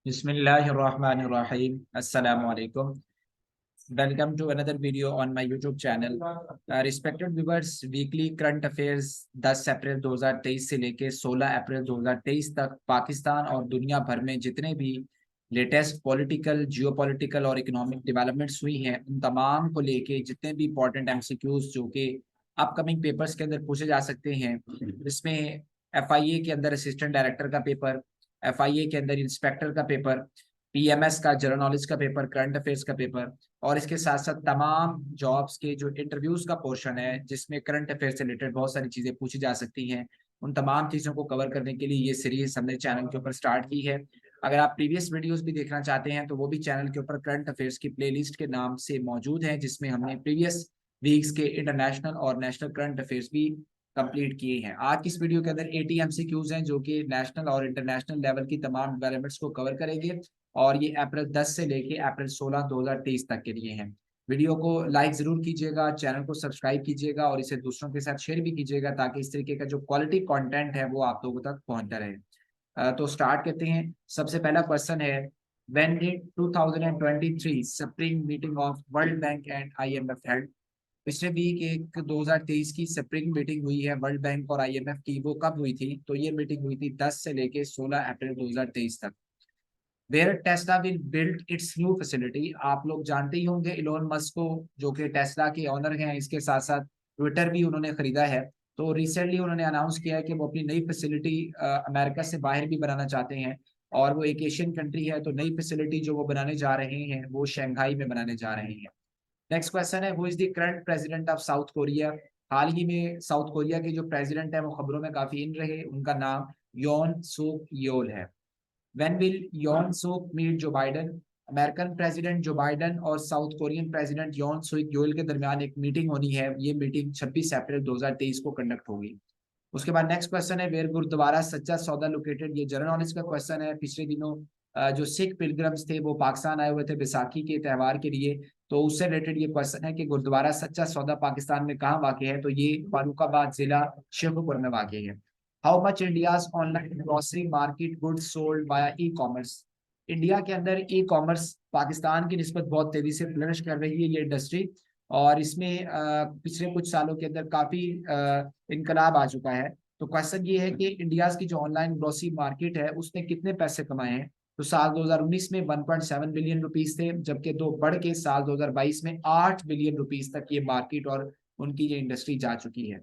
Bismillahirrahmanirrahim. Assalamu alaikum. Welcome to another video on my YouTube channel. Respected viewers, weekly current affairs 10 April 2023 से लेके 16 अप्रैल 2023 तक पाकिस्तान और दुनिया भर में जितने भी लेटेस्ट पॉलिटिकल, जियोपॉलिटिकल और इकोनॉमिक डेवलपमेंट्स हुई हैं, उन तमाम को लेके जितने भी इंपॉर्टेंट एमसीक्यूज जो कि अपकमिंग पेपर्स के अंदर पूछे जा सकते हैं, इसमें एफआईए के अंदर असिस्टेंट डायरेक्टर का पेपर, एफआईए के अंदर इंस्पेक्टर का पेपर, पीएमएस का जनरल नॉलेज का पेपर, करंट अफेयर्स का पेपर और इसके साथ साथ तमाम जॉब्स के जो इंटरव्यूज का पोर्शन है जिसमें करंट अफेयर से रिलेटेड बहुत सारी चीजें पूछी जा सकती हैं, उन तमाम चीजों को कवर करने के लिए ये सीरीज हमने चैनल के ऊपर स्टार्ट की है। अगर आप प्रीवियस वीडियोस भी देखना चाहते हैं तो वो भी चैनल के ऊपर करंट अफेयर्स की प्लेलिस्ट के नाम से मौजूद है, जिसमें हमने प्रीवियस वीक्स के इंटरनेशनल और नेशनल करंट अफेयर्स भी कंप्लीट किए हैं। आज की इस वीडियो के अंदर 80 एमसीक्यूज हैं जो कि नेशनल और इंटरनेशनल लेवल की तमाम डेवलपमेंट्स को कवर करेंगे और ये अप्रैल 10 से लेके अप्रैल 16 2023 तक के लिए हैं। वीडियो को लाइक जरूर कीजिएगा, चैनल को सब्सक्राइब कीजिएगा और इसे दूसरों के साथ शेयर भी कीजिएगा ताकि इस तरीके का जो क्वालिटी कंटेंट है वो आप लोगों तक पहुंचता रहे। तो स्टार्ट करते हैं। सबसे पहला क्वेश्चन है, when did 2023 spring meeting of world bank and IMF held? पिछले वीक एक 2023 की स्प्रिंग मीटिंग हुई है वर्ल्ड बैंक और आईएमएफ की। वो कब हुई थी? तो ये मीटिंग हुई थी 10 से लेके 16 अप्रैल 2023 तक। Where Tesla will build its new facility? आप लोग जानते ही होंगे इलोन मस्क को, जो कि टेस्ला के ऑनर हैं। इसके साथ साथ ट्विटर भी उन्होंने खरीदा है। तो रिसेंटली उन्होंने अनाउंस किया है कि वो अपनी नई फैसिलिटी अमेरिका से बाहर भी बनाना चाहते हैं और वो एक एशियन कंट्री है। तो नई फैसिलिटी जो वो बनाने जा रहे हैं वो शंघाई में बनाने जा रहे हैं। नेक्स्ट क्वेश्चन है, who is the current president of South Korea? हाल ही में साउथ कोरिया के जो प्रेसिडेंट है वो खबरों में काफी इन रहे। उनका नाम योन सूक योल है। When will योन सूक मीट जो बाइडन? अमेरिकन प्रेसिडेंट जो बाइडन और साउथ कोरियन प्रेसिडेंट योन सूक योल के दरमियान एक मीटिंग होनी है। ये मीटिंग 26 अप्रैल 2023 को कंडक्ट होगी। उसके बाद नेक्स्ट क्वेश्चन है, वेयर गुरुद्वारा सच्चा सौदा लोकेटेड? ये जनरल नॉलेज का क्वेश्चन है। पिछले दिनों जो सिख पिलग्रम्स थे वो पाकिस्तान आए हुए थे बैसाखी के त्यौहार के लिए, तो उससे रिलेटेड ये क्वेश्चन है कि गुरुद्वारा सच्चा सौदा पाकिस्तान में कहाँ वाक़ है? तो ये फारुखाबाद जिला शेखुपुर में वाक़ है। How much India's online grocery market goods sold by e commerce? India के अंदर ई कॉमर्स पाकिस्तान की निस्बत बहुत तेजी से फ्लरिश कर रही है ये इंडस्ट्री, और इसमें पिछले कुछ सालों के अंदर काफी इनकलाब आ चुका है। तो क्वेश्चन ये है कि इंडिया की जो ऑनलाइन ग्रोसरी मार्केट है उसने कितने पैसे कमाए हैं? तो साल 2019 में 1.7 बिलियन रुपीस थे, जबकि दो बढ़ के साल 2022 में 8 बिलियन रुपीस तक ये मार्केट और उनकी ये इंडस्ट्री जा चुकी है।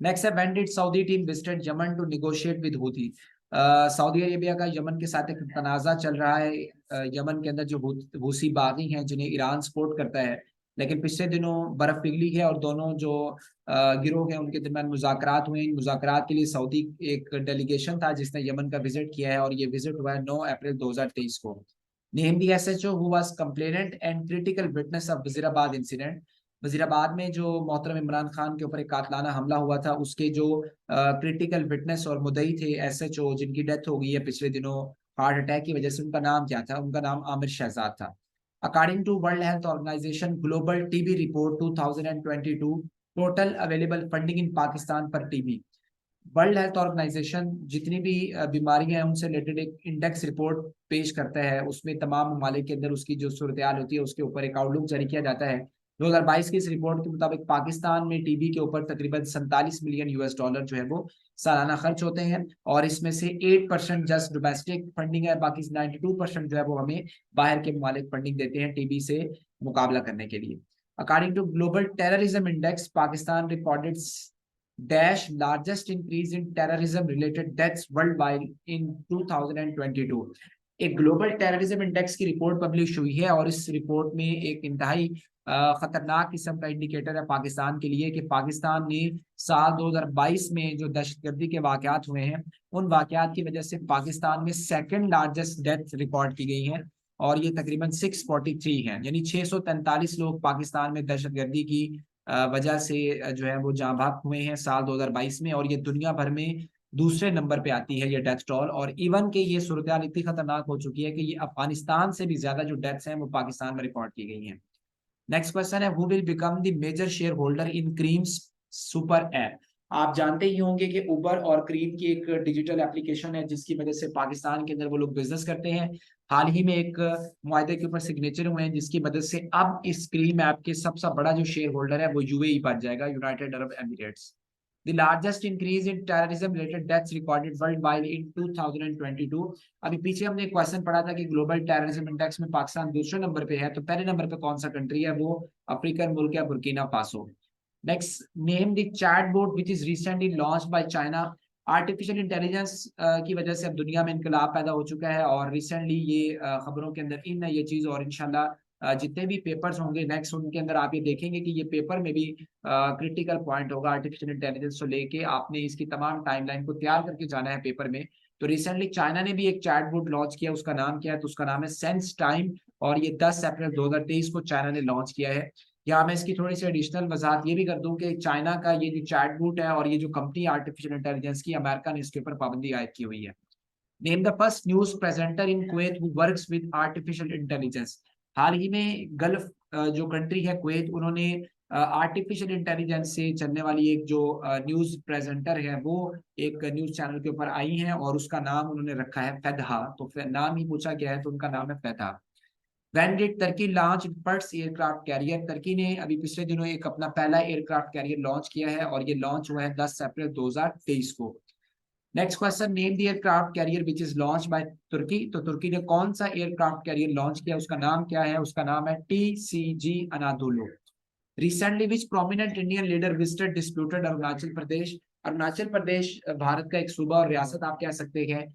नेक्स्ट है, when did Saudi team visited Yemen to negotiate with Houthi? Saudi Arabia का यमन के साथ एक तनाज़ा चल रहा है। यमन के अंदर जो हूसी बागी हैं जिन्हें ईरान सपोर्ट करता है, लेकिन पिछले दिनों बर्फ पिघली है और दोनों जो गिरोह हैं उनके दरमियान मुज़ाकरात हुए। इन मुज़ाकरात के लिए सऊदी एक डेलीगेशन था जिसने यमन का विजिट किया है और ये विजिट हुआ है 9 अप्रैल 2023 को। Name the SHO who was complainant and critical witness of Wazirabad incident? Wazirabad में जो मोहतरम इमरान खान के ऊपर एक कातलाना हमला हुआ था उसके जो क्रिटिकल विटनेस और मुद्दई थे, एसएचओ जिनकी डेथ हो गई है पिछले दिनों हार्ट अटैक की वजह से, उनका नाम क्या था? उनका नाम आमिर शहजाद था। According to World Health Organization global TB report 2022, total available funding in Pakistan per TB. World Health organisation जितनी भी बीमारियां हैं उनसे रिलेटेड एक इंडेक्स रिपोर्ट पेश करता है। उसमें तमाम ममालिक के अंदर उसकी जो सूरत हाल होती है उसके ऊपर एक आउटलुक जारी किया जाता है। 2022 की इस रिपोर्ट के मुताबिक पाकिस्तान में टीबी के ऊपर तकरीबन 47 मिलियन यूएस डॉलर जो है वो सालाना खर्च होते हैं, और इसमें से 8% जस्ट डोमेस्टिक फंडिंग है, बाकी 92% जो है वो हमें बाहर के ममालिक फंडिंग देते हैं टीबी से मुकाबला करने के लिए। According to Global Terrorism Index, Pakistan recorded dash largest increase in terrorism related deaths worldwide in 2022। एक ग्लोबल टेररिज्म इंडेक्स की रिपोर्ट पब्लिश हुई है और इस रिपोर्ट में एक इंतहाई खतरनाक किस्म का इंडिकेटर है पाकिस्तान के लिए कि पाकिस्तान ने साल 2022 में जो दहशतगर्दी के वाकयात हुए हैं उन वाकयात की वजह से पाकिस्तान में सेकंड लार्जेस्ट डेथ रिकॉर्ड की गई है, और ये तकरीबन 643 हैं, यानी 643 लोग पाकिस्तान में दहशतगर्दी की वजह से जो है वो जाँ भाग हुए हैं साल 2022 में, और ये दुनिया भर में दूसरे नंबर पे आती है ये डेथ टोल। और इवन के ये सूरत हाल इतनी खतरनाक हो चुकी है कि ये अफगानिस्तान से भी ज्यादा जो डेथ्स हैं वो पाकिस्तान में रिकॉर्ड की गई हैं। नेक्स्ट क्वेश्चन है, who will become the major shareholder in Careem's super app? आप जानते ही होंगे कि उबर और क्रीम की एक डिजिटल एप्लीकेशन है जिसकी वजह से पाकिस्तान के अंदर वो लोग बिजनेस करते हैं। हाल ही में एक मुआहदे के ऊपर सिग्नेचर हुए हैं जिसकी मदद से अब इस क्रीम ऐप के सबसे बड़ा जो शेयर होल्डर है वो यूएई बन जाएगा, United Arab Emirates. The largest increase in terrorism-related deaths recorded worldwide in 2022। अभी पीछे हमने एक क्वेश्चन पढ़ा था कि ग्लोबल टेररिज्म इंडेक्स में पाकिस्तान दूसरे नंबर पे है, तो पहले नंबर पे कौन सा कंट्री है? वो अफ्रीकन मुल्क है, Burkina Faso. Next, name the chatbot which is recently launched by China. Artificial intelligence की वजह से अब दुनिया में इनकलाब पैदा हो चुका है और रिसेंटली ये खबरों के अंदर इन है ये चीज, और इंशाल्लाह जितने भी पेपर्स होंगे नेक्स्ट उनके अंदर आप ये देखेंगे कि ये पेपर में भी क्रिटिकल पॉइंट होगा आर्टिफिशियल इंटेलिजेंस को लेके। आपने इसकी तमाम टाइमलाइन को तैयार करके जाना है पेपर में। तो रिसेंटली चाइना ने भी एक चैटबॉट लॉन्च किया, उसका नाम क्या है? तो उसका नाम है सेंस टाइम, और ये 10 अप्रैल 2023 को चाइना ने लॉन्च किया है। यहाँ मैं इसकी थोड़ी सी एडिशनल वजाहत ये भी कर दूं कि चाइना का ये जो चैटबॉट है और ये जो कंपनी आर्टिफिशियल इंटेलिजेंस की, अमेरिका ने इसके ऊपर पाबंदी आयद की हुई है। Name the first news presenter in Kuwait who works with artificial intelligence. हाल ही में गल्फ जो कंट्री है कुवैत, उन्होंने आर्टिफिशियल इंटेलिजेंस से चलने वाली एक जो न्यूज प्रेजेंटर है वो एक न्यूज चैनल के ऊपर आई हैं और उसका नाम उन्होंने रखा है फैदहा। तो नाम ही पूछा गया है तो उनका नाम है फैदहा। When did Turkey launch its first aircraft carrier? तुर्की ने अभी पिछले दिनों एक अपना पहला एयरक्राफ्ट कैरियर लॉन्च किया है और ये लॉन्च हुआ है 10 अप्रैल 2023 को। Next question, name the aircraft carrier which is launch by Turkey. तो तुर्की ने कौन सा एयरक्राफ्ट कैरियर लॉन्च किया, उसका नाम क्या है? उसका नाम है TCG Anadolu. Recently which prominent Indian leader visited disputed Arunachal Pradesh. Arunachal Pradesh Bharat का एक सूबा और रियासत आप कह सकते हैं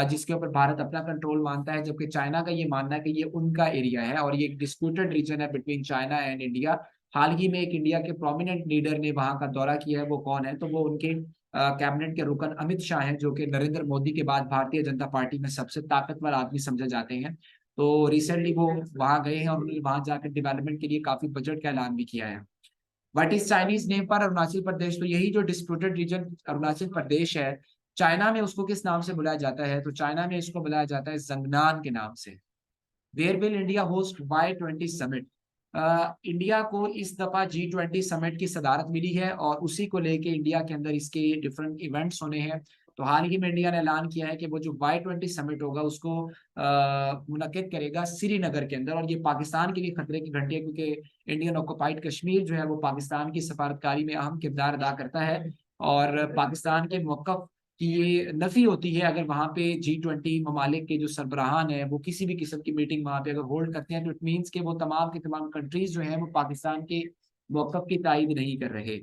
जिसके ऊपर भारत अपना कंट्रोल मानता है, जबकि चाइना का ये मानना है कि ये उनका एरिया है और ये एक डिस्प्यूटेड रीजन है बिटवीन चाइना एंड इंडिया। हाल ही में एक इंडिया के प्रोमिनेंट लीडर ने वहां का दौरा किया है, वो कौन है? तो वो उनके कैबिनेट के रुकन अमित शाह हैं, जो कि नरेंद्र मोदी के बाद भारतीय जनता पार्टी में सबसे ताकतवर आदमी समझे जाते हैं। तो रिसेंटली वो वहां गए हैं और उन्होंने वहां जाकर डेवलपमेंट के लिए काफी बजट का ऐलान भी किया है। What is Chinese name for Arunachal Pradesh. तो यही जो डिस्प्यूटेड रीजन अरुणाचल प्रदेश है, चाइना में उसको किस नाम से बुलाया जाता है? तो चाइना में इसको बुलाया जाता है जंगनान के नाम से। Where will India host Y20 summit. India को इस दफा G20 समिट की सदारत मिली है और उसी को लेके इंडिया के अंदर इसके डिफरेंट इवेंट्स होने हैं। तो हाल ही में इंडिया ने ऐलान किया है कि वो जो Y20 समिट होगा उसको मुनक्किद करेगा श्रीनगर के अंदर, और ये पाकिस्तान के लिए खतरे की घंटी है क्योंकि इंडियन ऑक्युपाइड कश्मीर जो है वो पाकिस्तान की सफारतकारी में अहम किरदार अदा करता है और पाकिस्तान के मौक़िफ़ कि ये नफी होती है अगर वहां पे G20 ममालिक के जो सरबराहान है वो किसी भी किस्म की मीटिंग वहां पे अगर होल्ड करते हैं, तो इट मीन्स के वो तमाम के तमाम कंट्रीज जो है वो पाकिस्तान के मौक़िफ़ की तायद नहीं कर रहे।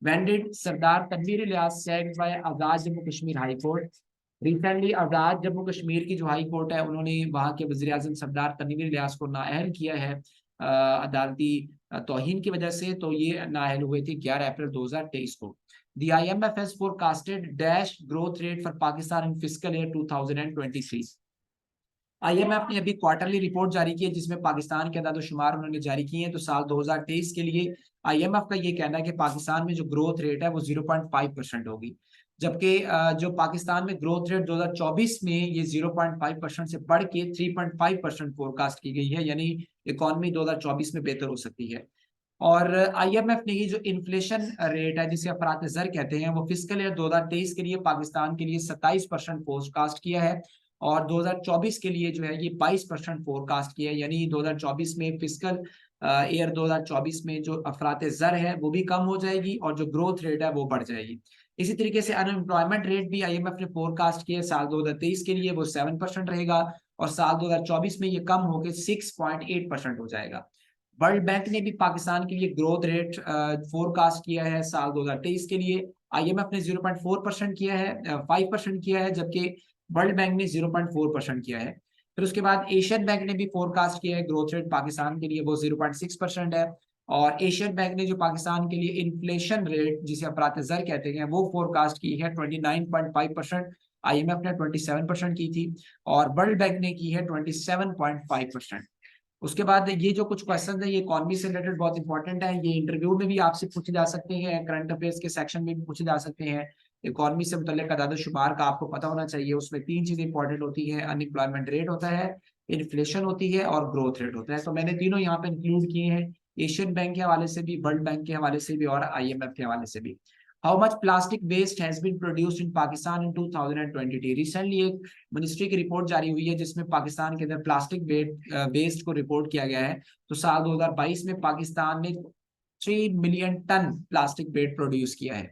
When did Sardar Tanveer Ilyas said by Azad Jammu Kashmir high court. Recently Azad Jammu Kashmir की जो हाई कोर्ट है उन्होंने वहां के वजीर आजम सरदार तनवीर इलियास को नाअहल किया है अदालती तौहीन की वजह से। तो ये नाअहल हुए थे 11 अप्रैल 2023 को। The IMF has forecasted dash growth rate for Pakistan in fiscal year 2023। IMF ने अभी क्वार्टरली रिपोर्ट जारी की है जिसमें पाकिस्तान के अदाद-ओ-शुमार उन्होंने जारी किए हैं। तो साल 2023 के लिए IMF का ये कहना है कि पाकिस्तान में जो ग्रोथ रेट है वो 0.5% होगी, जबकि जो पाकिस्तान में ग्रोथ रेट 2024 में ये 0.5% से बढ़ के 3.5% फोरकास्ट की गई है, यानी इकोनॉमी 2024 में बेहतर हो सकती है। और IMF ने ये जो इन्फ्लेशन रेट है जिसे अफरात ज़र कहते हैं वो फिस्कल ईयर 2023 के लिए पाकिस्तान के लिए 27% फोरकास्ट किया है और 2024 के लिए जो है ये 22% फोरकास्ट किया है, यानी 2024 में फिस्कल ईयर 2024 में जो अफरात ज़र है वो भी कम हो जाएगी और जो ग्रोथ रेट है वो बढ़ जाएगी। इसी तरीके से अनएम्प्लॉयमेंट रेट भी IMF ने फोरकास्ट किया है, साल 2023 के लिए वो 7% रहेगा और साल 2024 में ये कम होकर 6.8% हो जाएगा। वर्ल्ड बैंक ने भी पाकिस्तान के लिए ग्रोथ रेट फोरकास्ट किया है साल 2023 के लिए। IMF ने 0.4% किया है, 5% किया है, जबकि वर्ल्ड बैंक ने 0.4% किया है। फिर उसके बाद एशियन बैंक ने भी फोरकास्ट किया है ग्रोथ रेट पाकिस्तान के लिए, वो 0.6% है। और एशियन बैंक ने जो पाकिस्तान के लिए इन्फ्लेशन रेट जिसे अफरात ज़र कहते हैं वो फोरकास्ट की है 29.5%। IMF ने 27% की थी और वर्ल्ड बैंक ने की है 27.5%। उसके बाद ये जो कुछ क्वेश्चन है ये इकोनॉमी से रिलेटेड बहुत इंपॉर्टेंट है, ये इंटरव्यू में भी आपसे पूछे जा सकते हैं, करंट अफेयर्स के सेक्शन में भी पूछे जा सकते हैं। इकोनॉमी से मुतल्लिक अदाद-ओ-शुमार का आपको पता होना चाहिए, उसमें 3 चीजें इंपॉर्टेंट होती है, अनएम्प्लॉयमेंट रेट होता है, इन्फ्लेशन होती है और ग्रोथ रेट होता है। तो मैंने तीनों यहाँ पे इंक्लूड किए हैं, एशियन बैंक के हवाले से भी, वर्ल्ड बैंक के हवाले से भी और IMF के हवाले से भी। How much plastic waste has been produced in Pakistan in 2020? Recently एक मिनिस्ट्री की रिपोर्ट जारी हुई है जिसमें पाकिस्तान के अंदर प्लास्टिक वेस्ट को रिपोर्ट किया गया है। तो साल 2022 में पाकिस्तान ने 3 million ton plastic waste produce किया है।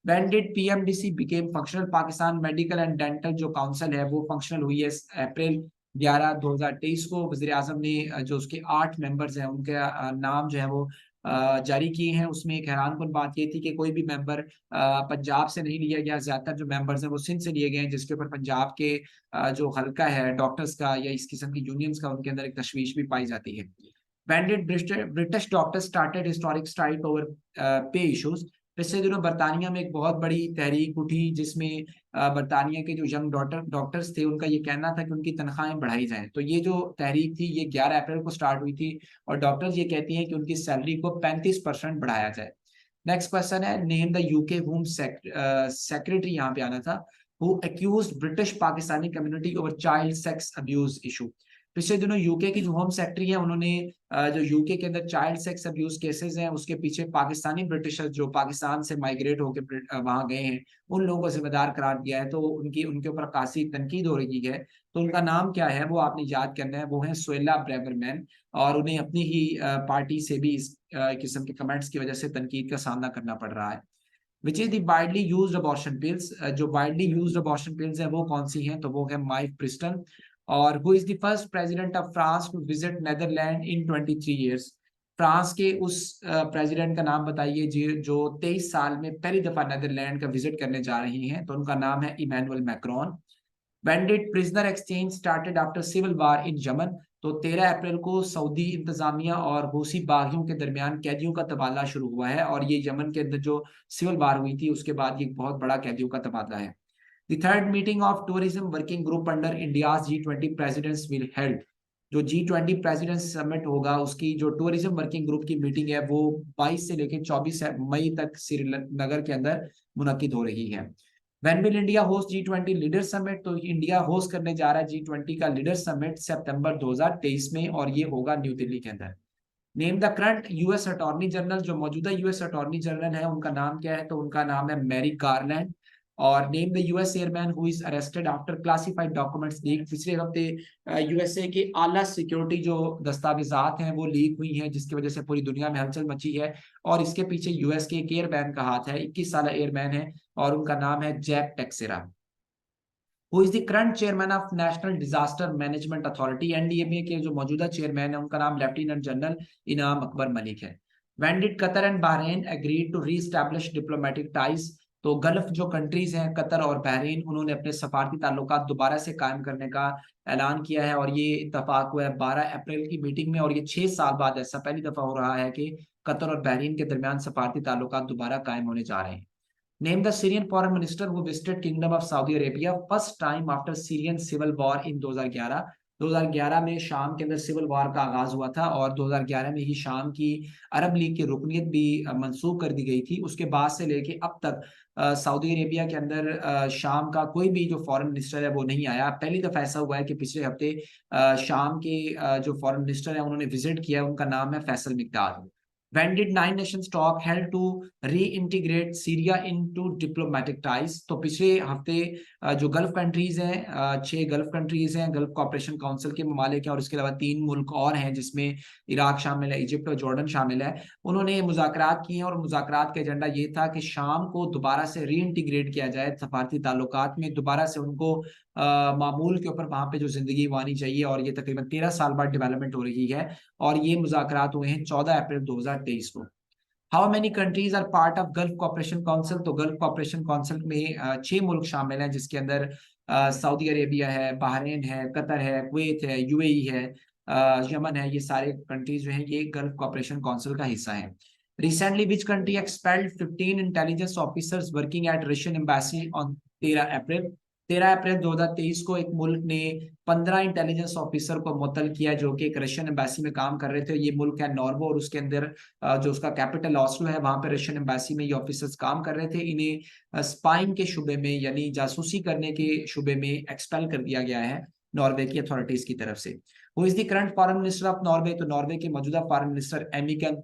When did PMDC became functional? Pakistan medical and dental जो काउंसिल है वो फंक्शनल हुई है अप्रैल 11 2023 को। वजीर आजम ने जो उसके 8 मेंबर्स हैं उनके नाम जो है वो जारी किए हैं। उसमें एक हैरानकुन बात ये थी कि कोई भी मेंबर पंजाब से नहीं लिया गया। ज्यादातर जो मेंबर्स हैं वो सिंध से लिए गए हैं, जिसके ऊपर पंजाब के जो हल्का है डॉक्टर्स का या इस किस्म की यूनियंस का, उनके अंदर एक तशवीश भी पाई जाती है। When did British doctors started historic strike over pay issues? पिछले दिनों बरतानिया में एक बहुत बड़ी तहरीक उठी जिसमें बरतानिया के जो यंग डॉक्टर्स थे उनका ये कहना था कि उनकी तनख्वाहें बढ़ाई जाएं। तो ये जो तहरीक थी ये 11 अप्रैल को स्टार्ट हुई थी और डॉक्टर्स ये कहती हैं कि उनकी सैलरी को 35% बढ़ाया जाए। नेक्स्ट क्वेश्चन है, name the UK home secretary, यहाँ पे आना था, who accused British Pakistani community over child sex abuse issue. पिछले दिनों यूके की जो होम सेक्रेटरी है उन्होंने जो यूके के अंदर चाइल्ड सेक्स अब्यूज केसेस हैं उसके पीछे पाकिस्तानी ब्रिटिशर्स जो पाकिस्तान से माइग्रेट होकर वहां गए हैं उन लोगों को जिम्मेदार करार दिया है। तो उनके ऊपर काफी तनकीद हो रही है। तो उनका नाम क्या है वो आपने याद करना है, वो है सुएला ब्रेवरमैन। और उन्हें अपनी ही पार्टी से भी इस किस्म के कमेंट्स की वजह से तनकीद का सामना करना पड़ रहा है। विच is the widely used abortion pills? जो वाइडली यूज्ड अबॉर्शन पिल्स है वो कौन सी हैं? तो वो है माइफप्रिस्टन। और who is the first president of France to visit Netherland in 23 years? France के उस प्रेसिडेंट का नाम बताइए जो 23 साल में पहली दफा नेदरलैंड का विजिट करने जा रही हैं। तो उनका नाम है Emmanuel Macron. When did prisoner exchange started after civil war in Yemen? तो 13 अप्रैल को सऊदी इंतजामिया और हूसी बागियों के दरमियान कैदियों का तबादला शुरू हुआ है। और ये यमन के अंदर जो सिविल वार हुई थी उसके बाद ये बहुत बड़ा कैदियों का तबादला है। The third meeting of tourism working group under India's G20 presidents will held। जो G20 प्रेसिडेंट समिट होगा उसकी जो टूरिज्म वर्किंग ग्रुप की मीटिंग है वो 22 से लेकर 24 मई तक श्रीनगर के अंदर मुनक्किद हो रही है। When will India host G20 leader summit? तो इंडिया होस्ट करने जा रहा है G20 का लीडर समिट सितंबर 2023 में और ये होगा न्यू दिल्ली के अंदर। Name the current US attorney general, जो मौजूदा यूएस अटॉर्नी जनरल है उनका नाम क्या है? तो उनका नाम है मैरी गारलैंड। और name the US airman who is arrested after classified documents leak. पिछले हफ्ते यूएसए के आला सिक्योरिटी जो दस्तावेजात हैं वो लीक हुई हैं जिसकी वजह से पूरी दुनिया में हलचल मची है। और इसके पीछे यूएस के एक एयरमैन का हाथ है, 21 साल एयरमैन है और उनका नाम है Jack Teixeira. Who is the current chairman of national disaster management authority? NDMA के जो मौजूदा चेयरमैन है उनका नाम लेफ्टिनेंट जनरल इनाम अकबर मलिक है। When did Qatar and Bahrain agreed to re-establish diplomatic ties? तो गल्फ जो कंट्रीज हैं कतर और बहरीन उन्होंने अपने सफारती ताल्लुकात दोबारा से कायम करने का ऐलान किया है और ये इत्तफाक हुआ है 12 अप्रैल की मीटिंग में। और ये 6 साल बाद ऐसा पहली दफा हो रहा है कि कतर और बहरीन के दरमियान सफारती ताल्लुकात दोबारा कायम होने जा रहे हैं। Name the Syrian foreign minister who visited Kingdom of Saudi Arabia first time after Syrian civil war in 2011। 2011 में शाम के अंदर सिविल वार का आगाज हुआ था और 2011 में ही शाम की अरब लीग की रुकनीत भी मंसूख कर दी गई थी। उसके बाद से लेके अब तक सऊदी अरेबिया के अंदर शाम का कोई भी जो फॉरेन मिनिस्टर है वो नहीं आया। पहली दफा ऐसा हुआ है कि पिछले हफ्ते शाम के जो फॉरेन मिनिस्टर है उन्होंने विजिट किया, उनका नाम है Faisal Mekdad. When did Nine Nations talk held to reintegrate Syria into diplomatic ties? तो पिछले हफ्ते जो गल्फ कंट्रीज हैं 6 गल्फ कंट्रीज हैं, गल्फ कॉपरेशन काउंसिल के ममालिक हैं और इसके अलावा 3 मुल्क और हैं जिसमें इराक शामिल है, इजिप्ट और जॉर्डन शामिल है। उन्होंने मुज़ाकरात किए हैं और मुज़ाकरात का एजेंडा ये था कि शाम को दोबारा से रीइंटीग्रेट किया जाए सफारती ताल्लुकात में, दोबारा से उनको मामूल के ऊपर वहां पे जो जिंदगी वो आनी चाहिए। और ये तकरीबन 13 साल बाद डेवलपमेंट हो रही है और ये मुज़ाकरात हुए हैं 14 अप्रैल 2023 को। How many countries are part of Gulf Cooperation Council? तो गल्फ कॉपरेशन काउंसिल में 6 मुल्क शामिल हैं जिसके अंदर सऊदी अरेबिया है, बहरीन है, कतर है, कुवैत है, यूएई है, यमन है। ये सारे कंट्रीज जो हैं ये गल्फ कॉपरेशन काउंसिल का हिस्सा है। Recently, which country expelled 15 intelligence officers working at Russian embassy on 13 April? 13 April 2023 को एक मुल्क ने 15 इंटेलिजेंस ऑफिसर को मुअत्तल किया जो कि एक रशियन एम्बेसी में काम कर रहे थे। ये मुल्क है नॉर्वे और उसके अंदर जो उसका कैपिटल ऑस्लो है वहां पे रशियन एम्बेसी में ये ऑफिसर्स काम कर रहे थे। इन्हें स्पाइंग के शुबे में यानी जासूसी करने के शुबे में एक्सपेल कर दिया गया है। नॉर्वे की अथॉरिटीज की तरफ से। Who is the current foreign minister of Norway? तो नॉर्वे के मौजूदा फॉरेन मिनिस्टर एमिकन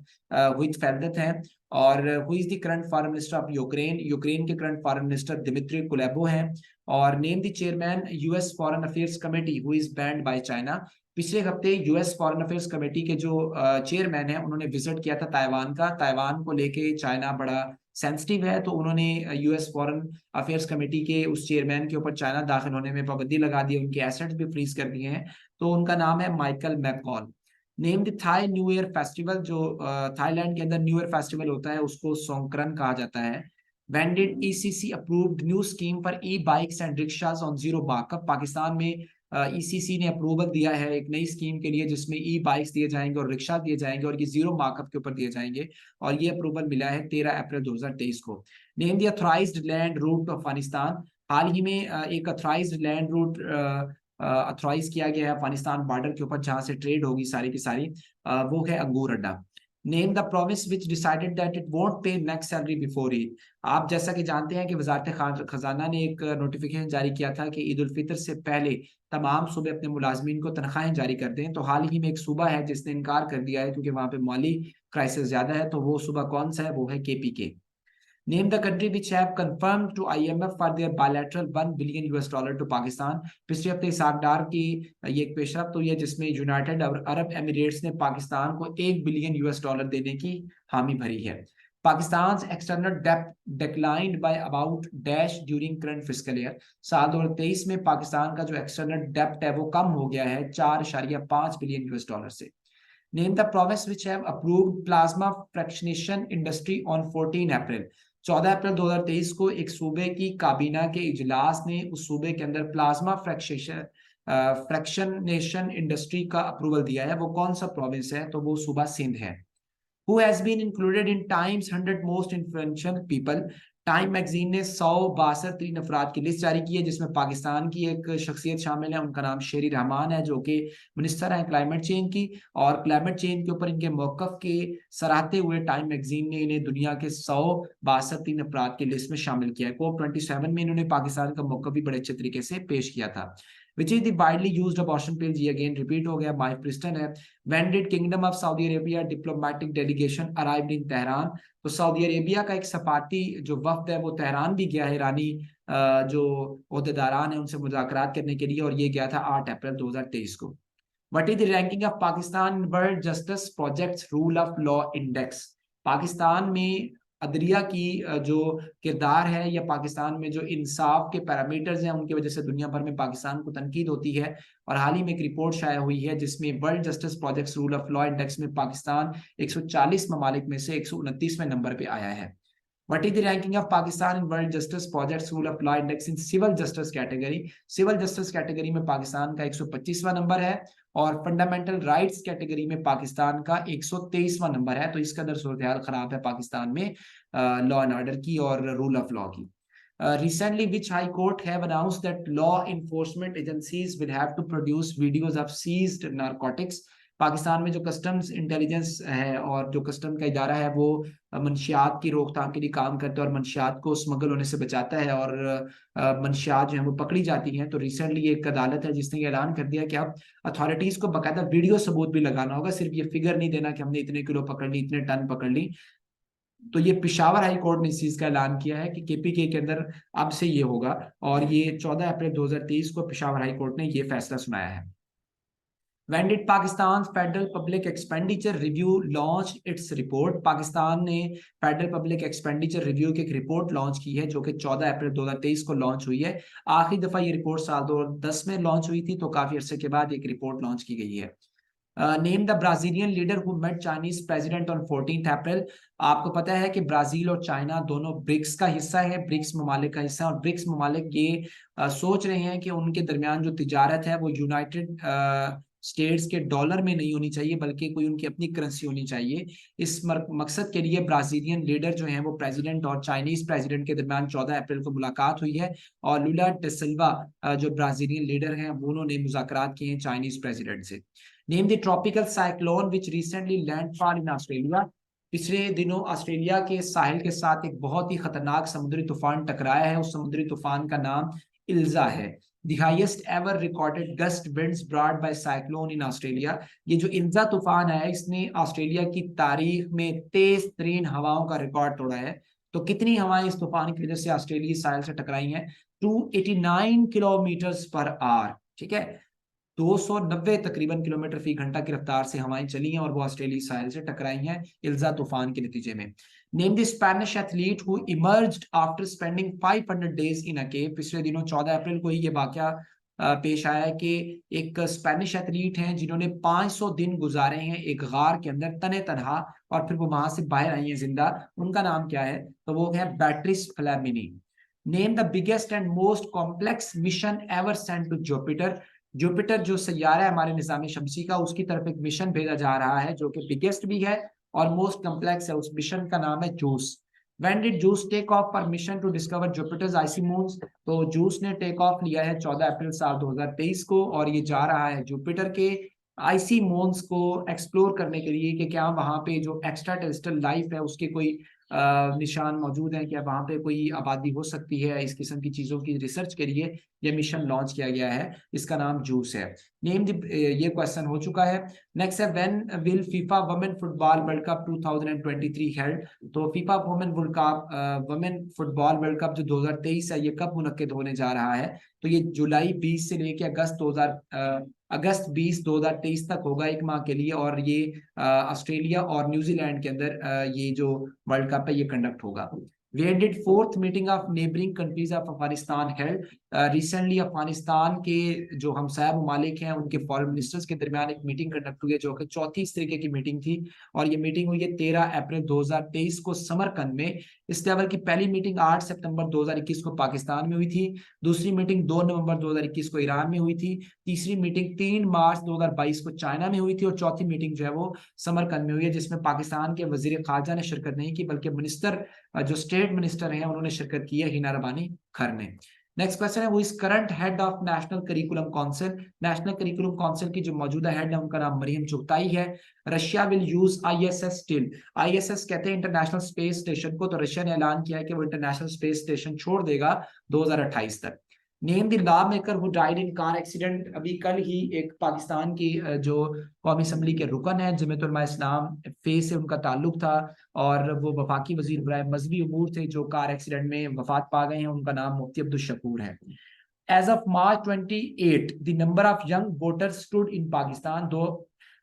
हुइटफेल्det हैं। और who is the current foreign minister of Ukraine? Ukraine के करंट फॉरेन मिनिस्टर दिमित्री कुलेबो हैं। और name the chairman US foreign affairs committee who is band by China? पिछले हफ्ते यूएस फॉरेन अफेयर्स कमेटी के जो chairman है उन्होंने विजिट किया था ताइवान का। ताइवान को लेके चाइना बड़ा सेंसिटिव है, तो उन्होंने यूएस फॉरेन अफेयर्स कमेटी के उस चेयरमैन के ऊपर चाइना दाखिल होने में पाबंदी लगा दी है, उनके एसेट्स भी फ्रीज कर दिए हैं। तो उनका नाम है Michael McCaul. Name the Thai new year festival? जो थाईलैंड के अंदर न्यू ईयर फेस्टिवल होता है उसको सोंक्रन कहा जाता है। When did ECC approved new scheme for e-bikes and rickshaws on zero markup? Pakistan में ECC ने अप्रूवल दिया है एक नई स्कीम के लिए जिसमें ई बाइक्स दिए जाएंगे और रिक्शा दिए जाएंगे और ये जीरो मार्कअप के ऊपर दिए जाएंगे, और ये अप्रूवल मिला है 13 अप्रैल 2023 को। Name the authorised land route of Afghanistan? हाल ही में एक अथॉराइज्ड लैंड रूट अथॉराइज किया गया है अफगानिस्तान बॉर्डर के ऊपर जहां से ट्रेड होगी सारी की सारी, वो है अंगूर अड्डा। Name the province which decided that it won't पे मैक्स सैलरी बिफोर ईद? आप जैसा कि जानते हैं कि वजारत खजाना ने एक नोटिफिकेशन जारी किया था कि ईद उल फितर से पहले तमाम सूबे अपने मुलाजमीन को तनख्वाहें जारी कर दें। तो हाल ही में एक सूबा है जिसने इनकार कर दिया है क्योंकि वहां पे माली क्राइसिस ज्यादा है, तो वो सूबा कौन सा है? वो है KPK। Name the country which have confirm to IMF for their bilateral $1 billion to Pakistan? पिछले हफ्ते इसहाक डार की ये एक पेशरफ हुई है जिसमें यूनाइटेड अरब एमिरेट्स ने पाकिस्तान को $1 बिलियन देने की हामी भरी है। पाकिस्तान एक्सटर्नल डेब्ट declined by about dash during current fiscal year? साल 2023 में पाकिस्तान का जो एक्सटर्नल डेब्ट है वो कम हो गया है $4.5 बिलियन से। Name the province which have approved plasma fractionation industry on 14 अप्रैल? 14 अप्रैल 2023 को एक सूबे की काबीना के इजलास ने उस सूबे के अंदर प्लाज्मा फ्रैक्शनेशन इंडस्ट्री का अप्रूवल दिया है। वो कौन सा प्रोविंस है? तो वो सूबा सिंध है। Who has been included in Times 100 most influential people? Time magazine ने 162 अफराद की लिस्ट जारी की है जिसमें पाकिस्तान की एक शख्सियत शामिल है, उनका नाम शेरी रहमान है जो कि मिनिस्टर है क्लाइमेट चेंज की। और क्लाइमेट चेंज के ऊपर इनके मौकफ के सराहते हुए टाइम मैगजीन ने इन्हें दुनिया के 162 अफराद की लिस्ट में शामिल किया है। COP27 में इन्होंने पाकिस्तान का मौकफ भी बड़े अच्छे तरीके से पेश किया था। Which is the widely used abortion pill? जी अगेन रिपीट हो गया, माइक प्रिस्टन है। When did Kingdom of Saudi Arabia diplomatic delegation arrived in Tehran? तो सऊदी अरेबिया का एक सफारती जो वफ्द है वो तेहरान भी गया है, ईरानी जो ओहदेदारान है उनसे मुज़ाकरात करने के लिए, और ये गया था 8 अप्रैल 2023 को। What is the ranking of Pakistan World Justice Project's Rule of Law Index? Pakistan में अदलिया की जो किरदार है या पाकिस्तान में जो इंसाफ के पैरामीटर्स हैं उनकी वजह से दुनिया भर में पाकिस्तान को तनकीद होती है। और हाल ही में एक रिपोर्ट शाया हुई है जिसमें world justice projects rule of law index में पाकिस्तान 140 ममालिक में से 129वें नंबर पे आया है। What is the ranking of Pakistan in World Justice Project's Rule of Law Index in Civil Justice Category? Civil justice category में पाकिस्तान का 125वां नंबर है और फंडामेंटल राइट्स कैटेगरी में पाकिस्तान का 123वां नंबर है। तो इसका अंदर सूरत हाल खराब है पाकिस्तान में लॉ एंड ऑर्डर की और रूल ऑफ लॉ की। Recently, which High Court have announced that law enforcement agencies will have to produce videos of seized narcotics? Pakistan में जो कस्टम्स इंटेलिजेंस है और जो कस्टम का इदारा है वो मंशियात की रोकथाम के लिए काम करता है और मंशियात को स्मगल होने से बचाता है और मंशियात जो है वो पकड़ी जाती हैं। तो रिसेंटली एक अदालत है जिसने ये ऐलान कर दिया कि अब अथॉरिटीज को बाकायदा वीडियो सबूत भी लगाना होगा, सिर्फ ये फिगर नहीं देना कि हमने इतने किलो पकड़ ली, इतने टन पकड़ ली। तो ये पेशावर हाई कोर्ट ने इस चीज का ऐलान किया है कि KPK के अंदर अब से ये होगा, और ये 14 अप्रैल 2023 को पेशावर हाई कोर्ट ने ये फैसला सुनाया है। When did Pakistan's Federal Public Expenditure Review launch its report? Pakistan ने फेडरल पब्लिक एक्सपेंडिचर रिव्यू की एक रिपोर्ट लॉन्च की है जो कि 14 अप्रैल 2023 को लॉन्च हुई है। आखिरी दफा ये रिपोर्ट साल 2010 में लॉन्च हुई थी, तो काफी अरसे के बाद एक रिपोर्ट लॉन्च की गई है। Name the Brazilian leader who met Chinese president on 14 April? आपको पता है कि ब्राजील और चाइना दोनों ब्रिक्स का हिस्सा है, ब्रिक्स ममालिक का हिस्सा है, और ब्रिक्स ममालिक ये सोच रहे हैं कि उनके दरमियान जो तिजारत है वो यूनाइटेड स्टेट्स के डॉलर में नहीं होनी चाहिए बल्कि कोई उनकी अपनी करेंसी होनी चाहिए। इस मकसद के लिए ब्राजीलियन लीडर जो हैं वो प्रेसिडेंट और चाइनीज प्रेसिडेंट के दरमियान 14 अप्रैल को मुलाकात हुई है, और लुला ड सिल्वा जो ब्राजीलियन लीडर हैं वो उन्होंने मुज़ाकरात किए हैं चाइनीज प्रेसिडेंट से। Name the tropical cyclone which recently landfall in Australia? पिछले दिनों ऑस्ट्रेलिया के साहिल के साथ एक बहुत ही खतरनाक समुद्री तूफान टकराया है, उस समुद्री तूफान का नाम इल्जा है। The highest ever recorded gust winds brought by cyclone in Australia. ये जो इंजा तूफान है इसने ऑस्ट्रेलिया की तारीख में तेज तरीन हवाओं का रिकॉर्ड तोड़ा है। तो कितनी हवाएं इस तूफान की वजह से ऑस्ट्रेलियाई साहिल से टकराई हैं? 289 किलोमीटर पर आवर, ठीक है, 290 तकरीबन किलोमीटर फी घंटा की रफ्तार से हवाएं चली हैं और वो ऑस्ट्रेलियाई साहिल से टकराई हैं इल्जा तूफान के नतीजे में। Name the Spanish athlete who emerged after spending 500 days in a cave. पिछले दिनों 14 अप्रैल को ही ये वाकया पेश आया है कि एक स्पेनिश एथलीट हैं जिन्होंने 500 दिन गुजारे हैं एक गार के अंदर तने तनहा, और फिर वो वहां से बाहर आई हैं जिंदा। उनका नाम क्या है? तो वो है Beatriz Flamini. Name the biggest and most complex mission ever sent to Jupiter. Jupiter जो सैयारा है हमारे निज़ाम शमसी का, उसकी तरफ एक मिशन भेजा जा रहा है जो कि बिगेस्ट भी है और मोस्ट कॉम्प्लेक्स है। उस मिशन का नाम है juice. When did Zeus take off for mission to discover Jupiter's icy moons? तो जूस ने टेक ऑफ लिया है 14 अप्रैल साल 2023 को और ये जा रहा है जुपिटर के आइसी मून्स को एक्सप्लोर करने के लिए कि क्या वहां पे जो एक्स्ट्रा टेरेस्ट्रियल लाइफ है उसके कोई निशान मौजूद हैं, क्या वहां पे कोई आबादी हो सकती है। इस किस्म की चीजों की रिसर्च के लिए ये मिशन लॉन्च किया गया है, इसका नाम जूस है। नेम ये क्वेश्चन हो चुका है। नेक्स्ट है when will FIFA women football world cup 2023 held. तो FIFA women football world cup जो 2023 है ये कब मुनक्किद होने जा रहा है? तो ये जुलाई 20 से लेके अगस्त 20 2023 तक होगा, एक माह के लिए, और ये ऑस्ट्रेलिया और न्यूजीलैंड के अंदर ये जो वर्ल्ड कप है ये कंडक्ट होगा। Where did fourth meeting of neighboring countries of Afghanistan held? Recently Afghanistan के जो हमसाया ममालिक हैं उनके फॉरेन मिनिस्टर्स के दरमियान एक मीटिंग कंडक्ट हुई है जो कि चौथी इस तरीके की मीटिंग थी, और ये मीटिंग हुई है 13 अप्रैल 2023 को समरकंद में। इस लेवल की पहली मीटिंग 8 सितंबर 2021 को पाकिस्तान में हुई थी, दूसरी मीटिंग 2 नवंबर 2021 को ईरान में हुई थी, तीसरी मीटिंग 3 मार्च 2022 को चाइना में हुई थी, और चौथी मीटिंग जो है वो समरकंद में हुई है जिसमें पाकिस्तान के वजीर खारजा ने शिरकत नहीं की बल्कि मिनिस्टर जो स्टेट मिनिस्टर हैं उन्होंने शिरकत की है, हिना रबानी खर ने। नेक्स्ट क्वेश्चन है वो is current head of national curriculum council. National curriculum council की जो मौजूदा हेड है उनका नाम मरियम चुगताई है। Russia will use ISS still. ISS कहते हैं इंटरनेशनल स्पेस स्टेशन को, तो रशिया ने ऐलान किया है कि वो इंटरनेशनल स्पेस स्टेशन छोड़ देगा 2028 तक। Name the law maker who died in car accident. अभी कल ही एक पाकिस्तान की जो कौमी असम्बली के रुकन है जमीयतुल उलमा इस्लाम फे से उनका ताल्लुक था, और वो वफाकी वजीर बराए मजहबी उमूर थे जो कार एक्सीडेंट में वफात पा गए हैं। उनका नाम मुफ्ती अब्दुल शकूर है। As of March 28, the number of young voters stood in Pakistan। दो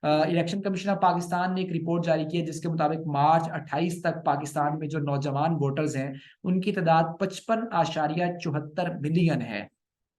इलेक्शन कमीशन ऑफ पाकिस्तान ने एक रिपोर्ट जारी की है जिसके मुताबिक मार्च 28 तक पाकिस्तान में जो नौजवान वोटर्स हैं उनकी तादाद 55.74 मिलियन है।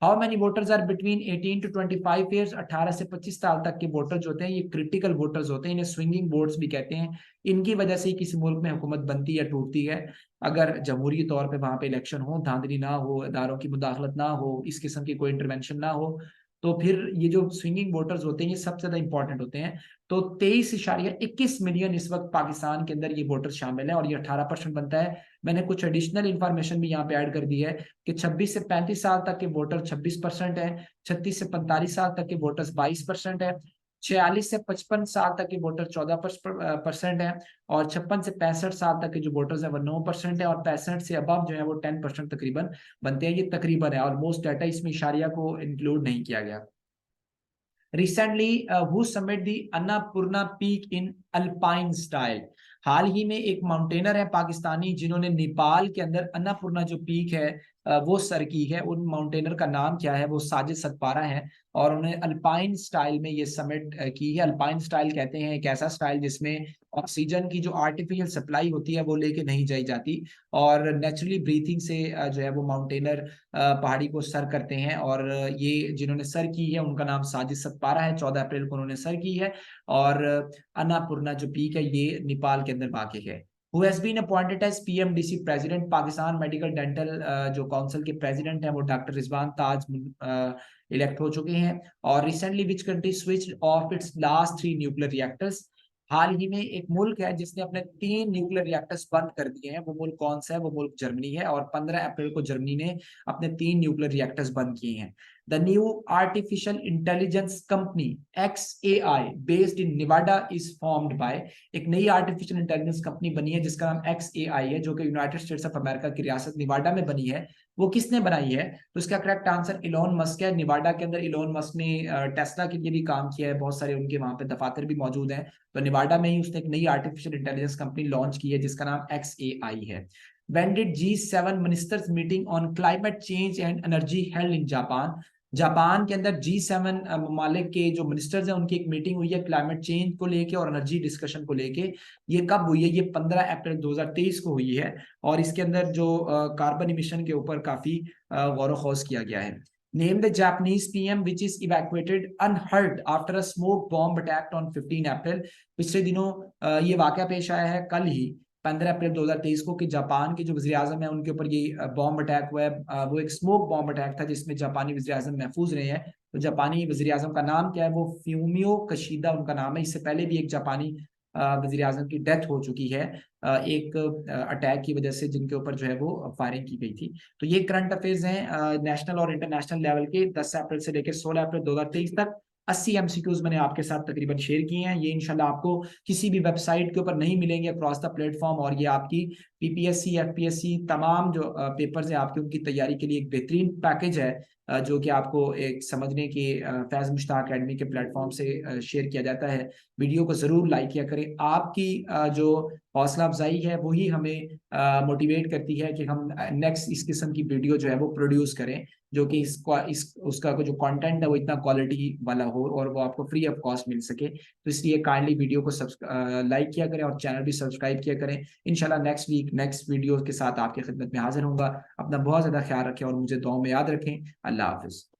How many voters are between 18 to 25 years. 18 से 25 साल तक के वोटर जो होते हैं ये क्रिटिकल वोटर्स होते हैं, इन्हें स्विंगिंग वोट्स भी कहते हैं। इनकी वजह से किसी मुल्क में हुकूमत बनती या टूटती है। अगर जमहूरी तौर पे वहां पे इलेक्शन हो, धांधली ना हो, इदारों की मुदाखलत ना हो, इस किस्म की कोई इंटरवेंशन ना हो, तो फिर ये जो स्विंगिंग वोटर्स होते हैं ये सबसे ज्यादा इंपॉर्टेंट होते हैं। तो 23.21 मिलियन इस वक्त पाकिस्तान के अंदर ये वोटर्स शामिल हैं और ये 18% बनता है। मैंने कुछ एडिशनल इंफॉर्मेशन भी यहाँ पे ऐड कर दी है कि 26 से 35 साल तक के वोटर 26% है, 36 से 45 साल तक के वोटर्स 22% है, 46 से 55 साल तक के वोटर 14% है, और 56 से 65 साल तक के जो वोटर्स है वो 9% है, और 65 से अबव जो है वो 10% तकरीबन बनते हैं। ये तकरीबन है, ऑलमोस्ट डाटा इसमें इशारिया को इंक्लूड नहीं किया गया। Recently who summit the Annapurna peak in alpine style. हाल ही में एक माउंटेनर है पाकिस्तानी जिन्होंने नेपाल के अंदर अन्नापूर्णा जो पीक है वो सर की है। उन माउंटेनर का नाम क्या है? वो साजिद सतपारा है, और उन्हें अल्पाइन स्टाइल में ये समिट की है। अल्पाइन स्टाइल कहते हैं एक ऐसा स्टाइल जिसमें ऑक्सीजन की जो आर्टिफिशियल सप्लाई होती है वो लेके नहीं जाई जाती, और नेचुरली ब्रीथिंग से जो है वो माउंटेनर पहाड़ी को सर करते हैं। और ये जिन्होंने सर की है उनका नाम साजिद सतपारा है, 14 अप्रैल को उन्होंने सर की है। और अन्नापूर्णा जो पीक है ये नेपाल के अंदर वाक़ है। Who has been appointed as PMDC president. Pakistan medical dental जो काउंसिल के प्रेसिडेंट हैं वो डॉक्टर रिजवान ताज इलेक्ट हो चुके हैं। और recently which country switched off its last 3 nuclear reactors. हाल ही में एक मुल्क है जिसने अपने 3 न्यूक्लियर रिएक्टर्स बंद कर दिए हैं। वो मुल्क कौन सा है? वो मुल्क जर्मनी है, और 15 अप्रैल को जर्मनी ने अपने 3 न्यूक्लियर रिएक्टर्स बंद किए हैं। The new artificial intelligence company XAI based in निवाडा इज फॉर्म्ड बाय। एक नई आर्टिफिशियल इंटेलिजेंस कंपनी बनी है जिसका नाम XAI है, जो कि यूनाइटेड स्टेट्स ऑफ अमेरिका की रियासत निवाडा में बनी है। वो किसने बनाई है? तो इसका करेक्ट आंसर इलोन मस्क है। निवाडा के अंदर इलोन मस्क ने टेस्ला के लिए भी काम किया है, बहुत सारे उनके वहां पे दफातर भी मौजूद हैं। तो निवाडा में ही उसने एक नई आर्टिफिशियल इंटेलिजेंस कंपनी लॉन्च की है जिसका नाम XAI है। When did G7 ministers meeting on climate change and energy held in Japan? Japan के अंदर G7 ममालिक के जो मिनिस्टर्स हैं उनकी एक मीटिंग हुई है क्लाइमेट चेंज को लेके और एनर्जी डिस्कशन को लेके। ये कब हुई है? ये 15 अप्रैल 2023 को हुई है। और इसके अंदर जो कार्बन इमिशन के ऊपर काफी गौर खौज किया गया है। Name the Japanese PM which is evacuated unhurt after a smoke bomb attack on 15 अप्रैल। पिछले दिनों ये वाकया पेश आया है कल ही 15 अप्रैल 2023 को कि जापान के जो वज़ीर आज़म है उनके ऊपर ये बॉम्ब अटैक हुआ है। वो एक स्मोक बॉम्ब अटैक था जिसमें जापानी वज़ीर आज़म महफूज रहे हैं। तो जापानी वज़ीर आज़म का नाम क्या है? वो फ्यूमियो कशीदा उनका नाम है। इससे पहले भी एक जापानी वज़ीर आज़म की डेथ हो चुकी है एक अटैक की वजह से, जिनके ऊपर जो है वो फायरिंग की गई थी। तो ये करंट अफेयर्स हैं नेशनल और इंटरनेशनल लेवल के 10 अप्रैल से लेकर 16 अप्रैल 2023 तक। 80 MCQs मैंने आपके साथ तकरीबन शेयर किए हैं। ये इंशाल्लाह आपको किसी भी वेबसाइट के ऊपर नहीं मिलेंगे अक्रॉस द प्लेटफॉर्म। और ये आपकी PPSC FPSC तमाम जो पेपर्स हैं आपकी उनकी तैयारी के लिए एक बेहतरीन पैकेज है जो कि आपको एक समझने की फैज़ मुश्ताक अकेडमी के प्लेटफॉर्म से शेयर किया जाता है। वीडियो को ज़रूर लाइक किया करें। आपकी जो हौसला अफजाई है वही हमें मोटिवेट करती है कि हम नेक्स्ट इस किस्म की वीडियो जो है वो प्रोड्यूस करें, जो कि उसका जो कंटेंट है वो इतना क्वालिटी वाला हो और वो आपको फ्री ऑफ कॉस्ट मिल सके। तो इसलिए काइंडली वीडियो को लाइक किया करें और चैनल भी सब्सक्राइब किया करें। इंशाल्लाह नेक्स्ट वीक नेक्स्ट वीडियो के साथ आपकी खिदमत में हाजिर होऊंगा। अपना बहुत ज़्यादा ख्याल रखें और मुझे दुआ में याद रखें। अल्लाह हाफिज़।